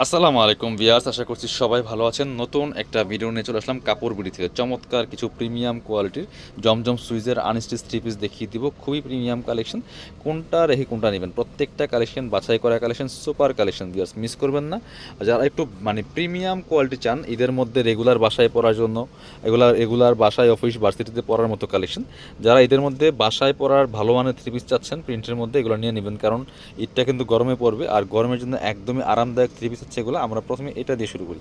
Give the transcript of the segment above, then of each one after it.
আসসালামু আলাইকুম ভিউয়ার্স, আশা করছি সবাই ভালো আছেন। নতুন একটা ভিডিও নিয়ে চলে আসলাম কাপড় বিডি থেকে। চমৎকার কিছু প্রিমিয়াম কোয়ালিটির জমজম সুইজের আনস্টিচ থ্রি পিস দেখিয়ে দিব। খুবই প্রিমিয়াম কালেকশন, কোনটা রেখে কোনটা নেবেন, প্রত্যেকটা কালেকশন বাছাই করা collection, super collection. Viewers miss করবেন না। যারা একটু প্রিমিয়াম কোয়ালিটি চান ঈদের মধ্যে রেগুলার বাসায় পরার জন্য, রেগুলার বাসায় অফিস ভার্সিটিতে পরার মতো কালেকশন, যারা ঈদের মধ্যে বাসায় পরার ভালো মানের থ্রি পিস চাচ্ছেন প্রিন্টের মধ্যে, এগুলো নিয়ে নেবেন। কারণ ঈদটা কিন্তু গরমে পড়বে, আর গরমের জন্য একদমই আরামদায়ক থ্রি পিস হচ্ছে এগুলো। আমরা প্রথমে এটা দিয়ে শুরু করি।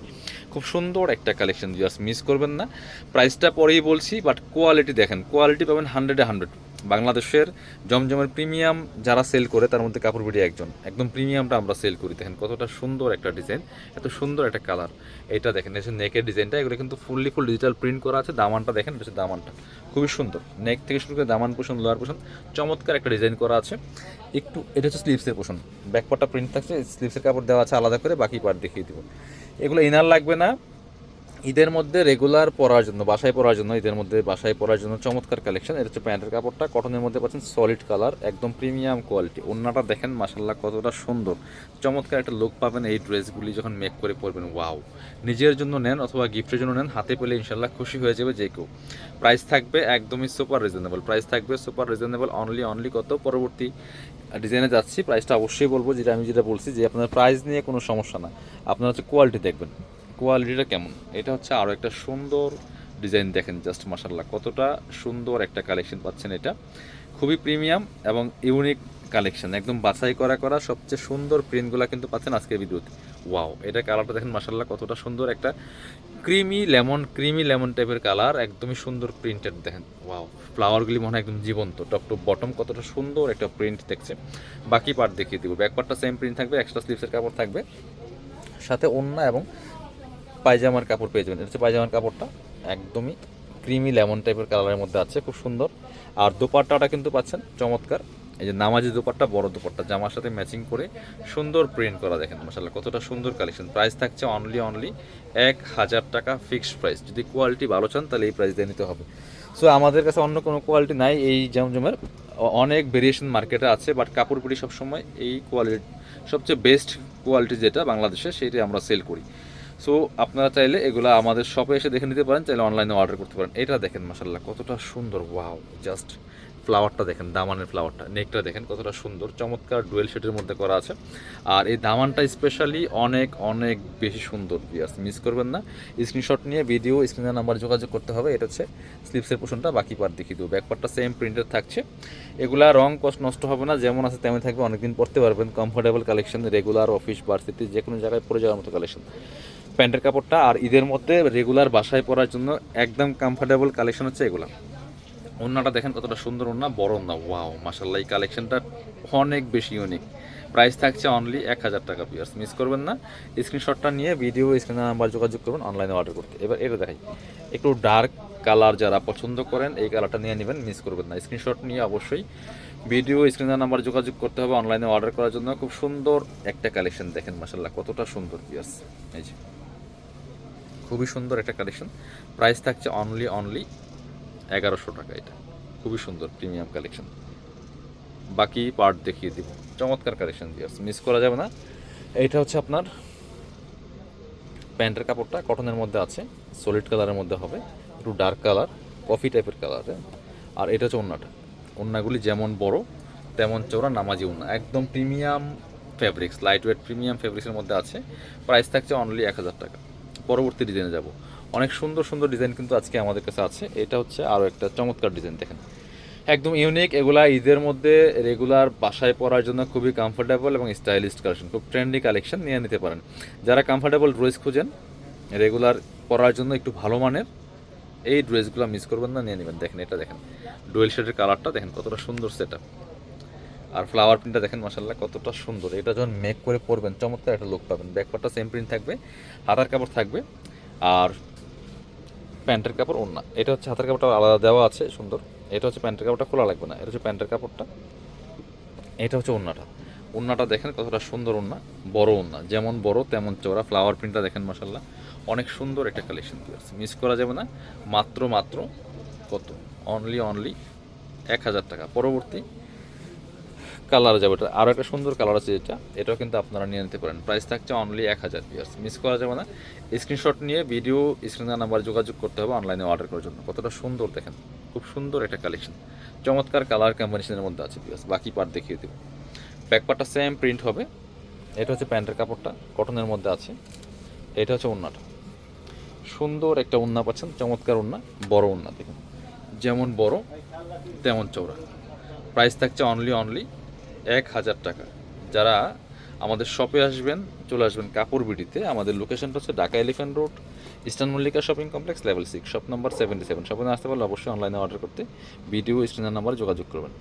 খুব সুন্দর একটা কালেকশন, জাস্ট মিস করবেন না। প্রাইসটা পরেই বলছি, বাট কোয়ালিটি দেখেন, কোয়ালিটি পাবেন 100-এ 100। বাংলাদেশের জমজমের প্রিমিয়াম যারা সেল করে তার মধ্যে কাপড় বিডি একজন। একদম প্রিমিয়ামটা আমরা সেল করি। দেখেন কতটা সুন্দর একটা ডিজাইন, এত সুন্দর একটা কালার। এটা দেখেন, এই নেকের ডিজাইনটা, এগুলো কিন্তু ফুল ডিজিটাল প্রিন্ট করা আছে। দামানটা দেখেন, বেশি দামানটা খুবই সুন্দর। নেক থেকে শুরু করে দামান পোষণ, লোয়ার পোষণ চমৎকার একটা ডিজাইন করা আছে। একটু এটা হচ্ছে স্লিভসের পোষণ, ব্যাকপার্টটা প্রিন্ট থাকছে, স্লিভসের কাপড় দেওয়া আছে আলাদা করে, বাকি পার্ট দেখিয়ে দিব। এগুলো ইনার লাগবে না। ঈদের মধ্যে রেগুলার পরার জন্য, বাসায় পরার জন্য, ঈদের মধ্যে বাসায় পরার জন্য চমৎকার কালেকশন। এটা হচ্ছে প্যান্টের কাপড়টা, কটনের মধ্যে পাচ্ছেন সলিড কালার, একদম প্রিমিয়াম কোয়ালিটি। ওড়নাটা দেখেন মাশাল্লাহ কতটা সুন্দর, চমৎকার একটা লুক পাবেন এই ড্রেসগুলি যখন মেক করে পরবেন। ওয়াও! নিজের জন্য নেন অথবা গিফটের জন্য নেন, হাতে পেলে ইনশাল্লাহ খুশি হয়ে যাবে যে কেউ। প্রাইস থাকবে একদমই সুপার রিজনেবল, প্রাইস থাকবে সুপার রিজনেবল। অনলি কত, পরবর্তী ডিজাইনে যাচ্ছি। প্রাইসটা অবশ্যই বলবো, যেটা বলছি যে আপনার প্রাইস নিয়ে কোনো সমস্যা না, আপনার হচ্ছে কোয়ালিটি দেখবেন, কোয়ালিটিটা কেমন। এটা হচ্ছে আরও একটা সুন্দর ডিজাইন, দেখেন জাস্ট মাশাল্লাহ কতটা সুন্দর একটা কালেকশন পাচ্ছেন। এটা খুবই প্রিমিয়াম এবং ইউনিক কালেকশন, একদম বাছাই করা সবচেয়ে সুন্দর প্রিন্টগুলো কিন্তু পাচ্ছেন আজকের ভিডিওতে। ওয়াও! এটা কালারটা দেখেন মাশাল্লাহ কতটা সুন্দর, একটা ক্রিমি লেমন টাইপের কালার, একদমই সুন্দর প্রিন্টেড দেখেন। ওয়াও! ফ্লাওয়ারগুলি মনে হয় একদম জীবন্ত। টপ টু বটম কতটা সুন্দর একটা প্রিন্ট দেখছে। বাকি পার্ট দেখিয়ে দিব। ব্যাক পার্টটা সেম প্রিন্ট থাকবে, এক্সট্রা স্লিভসের কাপড় থাকবে, সাথে ওড়না এবং পায়জামার কাপড় পেয়ে যাবেন। এটা হচ্ছে পায়জামার কাপড়টা, একদমই ক্রিমি লেমন টাইপের কালারের মধ্যে আছে, খুব সুন্দর। আর দোপাট্টাটা কিন্তু পাচ্ছেন চমৎকার, এই যে নামাজি দোপাট্টা, বড় দোপাট্টা, জামার সাথে ম্যাচিং করে সুন্দর প্রিন্ট করা। দেখেন মাশাআল্লাহ কতটা সুন্দর কালেকশন। প্রাইস থাকছে অনলি 1000 টাকা ফিক্সড প্রাইস। যদি কোয়ালিটি ভালো চান তাহলে এই প্রাইস দিয়ে নিতে হবে। সো আমাদের কাছে অন্য কোনো কোয়ালিটি নাই এই জমজমের, অনেক ভেরিয়েশন মার্কেটে আছে, বাট কাপড়গুলি সবসময় এই কোয়ালিটি, সবচেয়ে বেস্ট কোয়ালিটি যেটা বাংলাদেশে, সেইটাই আমরা সেল করি। সো আপনারা চাইলে এগুলো আমাদের শপে এসে দেখে নিতে পারেন, চাইলে অনলাইনে অর্ডার করতে পারেন। এটা দেখেন মাশাল্লাহ কতটা সুন্দর। ওয়াও! জাস্ট ফ্লাওয়ারটা দেখেন, দামানের ফ্লাওয়ারটা, নেকটা দেখেন কতটা সুন্দর, চমৎকার ডুয়েল শেডের মধ্যে করা আছে। আর এই দামানটা স্পেশালি অনেক অনেক বেশি সুন্দর। মিস করবেন না। স্ক্রিনশট নিয়ে ভিডিও স্ক্রিনের নাম্বার যোগাযোগ করতে হবে। এটা হচ্ছে স্লিপসের পোর্শনটা, বাকি পার্ট দেখিয়ে দেবো। ব্যাকপার্টটা সেম প্রিন্টের থাকছে। এগুলা রং কষ্ট নষ্ট হবে না, যেমন আছে তেমন থাকবে, অনেকদিন পরতে পারবেন। Comfortable collection, regular office varsity যে কোনো জায়গায় পরে যাওয়ার মতো কালেকশন। প্যান্টের কাপড়টা আর ঈদের মধ্যে রেগুলার বাসায় পরার জন্য একদম কমফোর্টেবল কালেকশন হচ্ছে এগুলো। ওড়নাটা দেখেন কতটা সুন্দর ওড়না, বড় ওড়না। ওয়াও! মাশাআল্লাহ এই কালেকশনটা অনেক বেশি ইউনিক। প্রাইস থাকছে অনলি 1000 টাকা। পিয়ার্স মিস করবেন না। স্ক্রিনশটটা নিয়ে ভিডিও স্ক্রিনের নাম্বার যোগাযোগ করবেন অনলাইনে অর্ডার করতে। এবার এটা দেখাই, একটু ডার্ক কালার যারা পছন্দ করেন এই কালারটা নিয়ে নেবেন, মিস করবেন না। স্ক্রিনশট নিয়ে অবশ্যই ভিডিও স্ক্রিনের নাম্বার যোগাযোগ করতে হবে অনলাইনে অর্ডার করার জন্য। খুব সুন্দর একটা কালেকশন দেখেন মাশাআল্লাহ কতটা সুন্দর। পিয়ার্স এই যে খুবই সুন্দর একটা কালেকশন। প্রাইস থাকছে অনলি 1100 টাকা। এটা খুবই সুন্দর প্রিমিয়াম কালেকশন। বাকি পার্ট দেখিয়ে দিব। চমৎকার কালেকশন দিয়ে মিস করা যাবে না। এইটা হচ্ছে আপনার প্যান্টের কাপড়টা, কটনের মধ্যে আছে, সলিড কালারের মধ্যে হবে, একটু ডার্ক কালার, কফি টাইপের কালার। আর এটা হচ্ছে ওড়নাটা, ওড়নাগুলি যেমন বড় তেমন চওড়া, নামাজি ওড়না, একদম premium fabrics, lightweight premium ফ্যাব্রিক্সের মধ্যে আছে। প্রাইস থাকছে অনলি 1000 টাকা। পরবর্তী ডিজাইনে যাব। অনেক সুন্দর সুন্দর ডিজাইন কিন্তু আজকে আমাদের কাছে আছে। এটা হচ্ছে আরও একটা চমৎকার ডিজাইন দেখেন, একদম ইউনিক। এগুলা ঈদের মধ্যে রেগুলার বাসায় পরার জন্য খুবই কমফোর্টেবল এবং স্টাইলিশ কালেকশন, খুব ট্রেন্ডি কালেকশন, নিয়ে নিতে পারেন। যারা কমফোর্টেবল ড্রেস খুঁজেন রেগুলার পরার জন্য একটু ভালো মানের, এই ড্রেসগুলো মিস করবেন না, নিয়ে নেবেন। দেখেন এটা দেখেন, ডুয়েল শেডের কালারটা দেখেন কতটা সুন্দর সেট আপ। আর ফ্লাওয়ার প্রিন্টটা দেখেন মাশাআল্লাহ কতটা সুন্দর। এটা যখন মেক করে পরবেন চমৎকার একটা লুক পাবেন। ব্যাকপার্টটা সেম প্রিন্ট থাকবে, হাতার কাপড় থাকবে, আর প্যান্টের কাপড় ওড়না। এটা হচ্ছে হাতের কাপড়টা আলাদা দেওয়া আছে সুন্দর। এটা হচ্ছে প্যান্টের কাপড়টা, খোলা লাগবে না। এটা হচ্ছে প্যান্টের কাপড়টা, এটা হচ্ছে ওড়নাটা। ওড়নাটা দেখেন কতটা সুন্দর ওড়না, বড় ওড়না, যেমন বড় তেমন চওড়া। ফ্লাওয়ার প্রিন্টটা দেখেন মাশাআল্লাহ অনেক সুন্দর একটা কালেকশন দিয়ে আসছে, মিস করা যাবে না। মাত্র কত, অনলি 1000 টাকা। পরবর্তী কালার যাবে, এটা আরও একটা সুন্দর কালার আছে, এটাও কিন্তু আপনারা নিয়ে নিতে পারেন। প্রাইস থাকছে অনলি 1000 পিয়ার্স, মিস করা যাবে না। স্ক্রিনশট নিয়ে ভিডিও স্ক্রিনের নাম্বার যোগাযোগ করতে হবে অনলাইনে অর্ডার করার জন্য। কতটা সুন্দর দেখেন, খুব সুন্দর একটা কালেকশন, চমৎকার কালার কম্বিনেশনের মধ্যে আছে পিয়ার্স। বাকি পার্ট দেখিয়ে দেবো। ব্যাক পার্টটা সেম প্রিন্ট হবে। এটা হচ্ছে প্যান্টের কাপড়টা, কটনের মধ্যে আছে। এটা হচ্ছে ওড়নাটা, সুন্দর একটা ওড়না পাচ্ছেন, চমৎকার ওড়না, বড় ওড়না দেখুন, যেমন বড় তেমন চওড়া। প্রাইস থাকছে অনলি 1000 টাকা। যারা আমাদের শপে আসবেন, চলে আসবেন কাপড় বিডিতে। আমাদের লোকেশনটা হচ্ছে Dhaka elephant road, eastern Mallika shopping complex, level 6, shop number 77। শপে আসতে পারলে অবশ্যই অনলাইনে অর্ডার করতে ভিডিও স্ক্রিনের নাম্বারে যোগাযোগ করবেন।